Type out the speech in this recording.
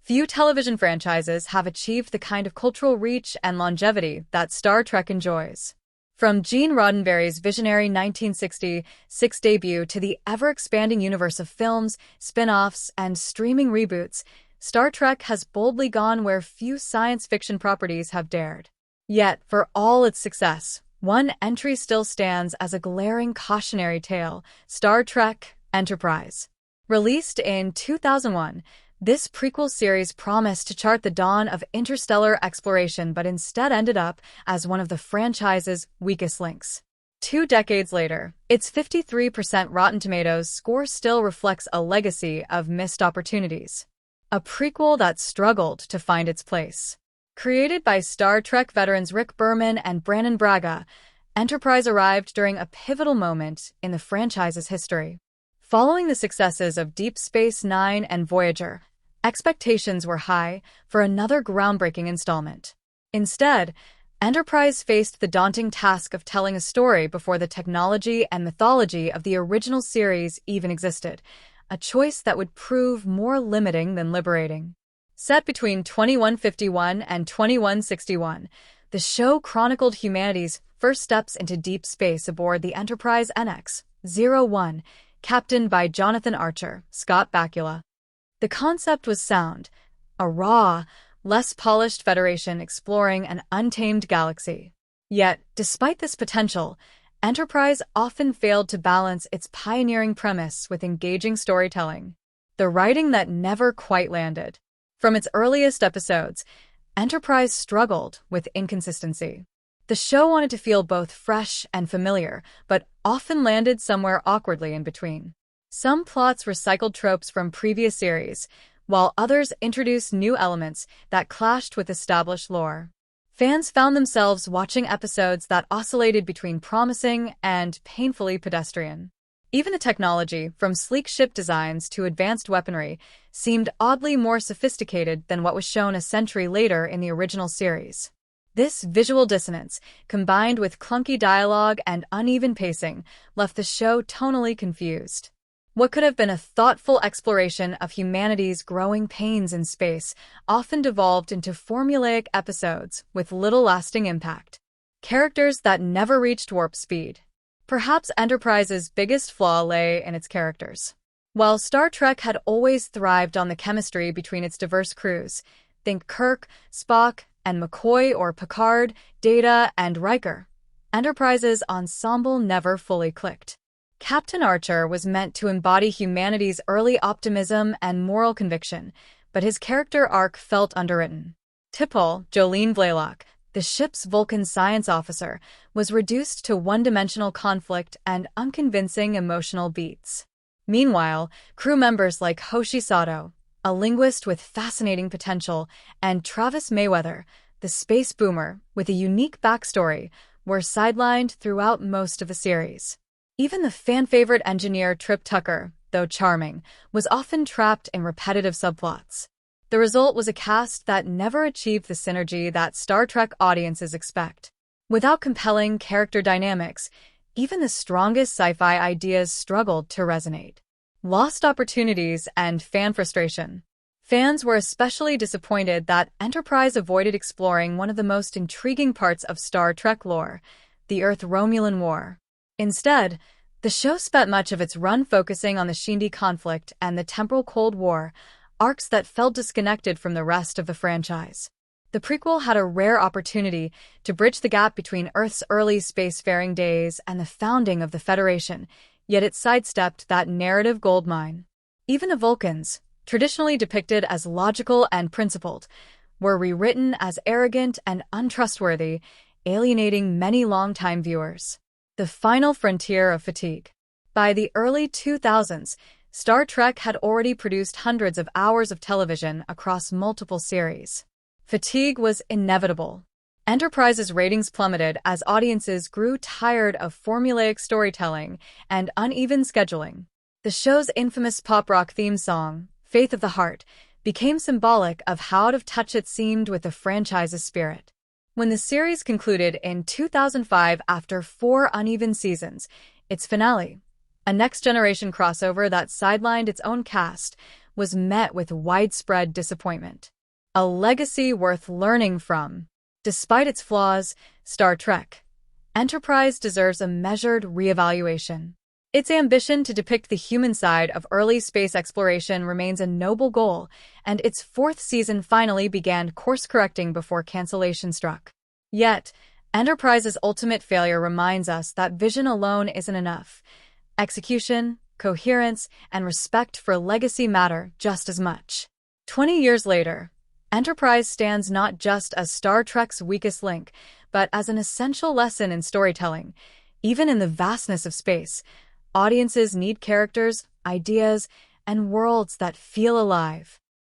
Few television franchises have achieved the kind of cultural reach and longevity that Star Trek enjoys. From Gene Roddenberry's visionary 1966 debut to the ever-expanding universe of films, spin-offs, and streaming reboots, Star Trek has boldly gone where few science fiction properties have dared. Yet, for all its success, one entry still stands as a glaring cautionary tale: Star Trek Enterprise. Released in 2001, this prequel series promised to chart the dawn of interstellar exploration but instead ended up as one of the franchise's weakest links. 2 decades later, its 53% Rotten Tomatoes score still reflects a legacy of missed opportunities. A prequel that struggled to find its place. Created by Star Trek veterans Rick Berman and Brannon Braga, Enterprise arrived during a pivotal moment in the franchise's history. Following the successes of Deep Space Nine and Voyager, expectations were high for another groundbreaking installment. Instead, Enterprise faced the daunting task of telling a story before the technology and mythology of the original series even existed, a choice that would prove more limiting than liberating. Set between 2151 and 2161, the show chronicled humanity's first steps into deep space aboard the Enterprise NX-01, captained by Jonathan Archer, Scott Bakula. The concept was sound: a raw, less polished Federation exploring an untamed galaxy. Yet, despite this potential, Enterprise often failed to balance its pioneering premise with engaging storytelling. The writing that never quite landed. From its earliest episodes, Enterprise struggled with inconsistency. The show wanted to feel both fresh and familiar, but often landed somewhere awkwardly in between. Some plots recycled tropes from previous series, while others introduced new elements that clashed with established lore. Fans found themselves watching episodes that oscillated between promising and painfully pedestrian. Even the technology, from sleek ship designs to advanced weaponry, seemed oddly more sophisticated than what was shown a century later in the original series. This visual dissonance, combined with clunky dialogue and uneven pacing, left the show tonally confused. What could have been a thoughtful exploration of humanity's growing pains in space often devolved into formulaic episodes with little lasting impact. Characters that never reached warp speed. Perhaps Enterprise's biggest flaw lay in its characters. While Star Trek had always thrived on the chemistry between its diverse crews, think Kirk, Spock, and McCoy, or Picard, Data, and Riker, Enterprise's ensemble never fully clicked. Captain Archer was meant to embody humanity's early optimism and moral conviction, but his character arc felt underwritten. T'Pol, Jolene Blalock, the ship's Vulcan science officer, was reduced to one-dimensional conflict and unconvincing emotional beats. Meanwhile, crew members like Hoshi Sato, a linguist with fascinating potential, and Travis Mayweather, the space boomer with a unique backstory, were sidelined throughout most of the series. Even the fan-favorite engineer Trip Tucker, though charming, was often trapped in repetitive subplots. The result was a cast that never achieved the synergy that Star Trek audiences expect. Without compelling character dynamics, even the strongest sci-fi ideas struggled to resonate. Lost opportunities and fan frustration. Fans were especially disappointed that Enterprise avoided exploring one of the most intriguing parts of Star Trek lore, the Earth-Romulan War. Instead, the show spent much of its run focusing on the Shindy conflict and the temporal Cold War, arcs that felt disconnected from the rest of the franchise. The prequel had a rare opportunity to bridge the gap between Earth's early spacefaring days and the founding of the Federation, yet it sidestepped that narrative goldmine. Even the Vulcans, traditionally depicted as logical and principled, were rewritten as arrogant and untrustworthy, alienating many longtime viewers. The final frontier of fatigue. By the early 2000s, Star Trek had already produced hundreds of hours of television across multiple series. Fatigue was inevitable. Enterprise's ratings plummeted as audiences grew tired of formulaic storytelling and uneven scheduling. The show's infamous pop rock theme song, Faith of the Heart, became symbolic of how out of touch it seemed with the franchise's spirit. When the series concluded in 2005 after 4 uneven seasons, its finale, a next-generation crossover that sidelined its own cast, was met with widespread disappointment. A legacy worth learning from. Despite its flaws, Star Trek Enterprise deserves a measured reevaluation. Its ambition to depict the human side of early space exploration remains a noble goal, and its fourth season finally began course-correcting before cancellation struck. Yet, Enterprise's ultimate failure reminds us that vision alone isn't enough. Execution, coherence, and respect for legacy matter just as much. 20 years later, Enterprise stands not just as Star Trek's weakest link, but as an essential lesson in storytelling. Even in the vastness of space, audiences need characters, ideas, and worlds that feel alive.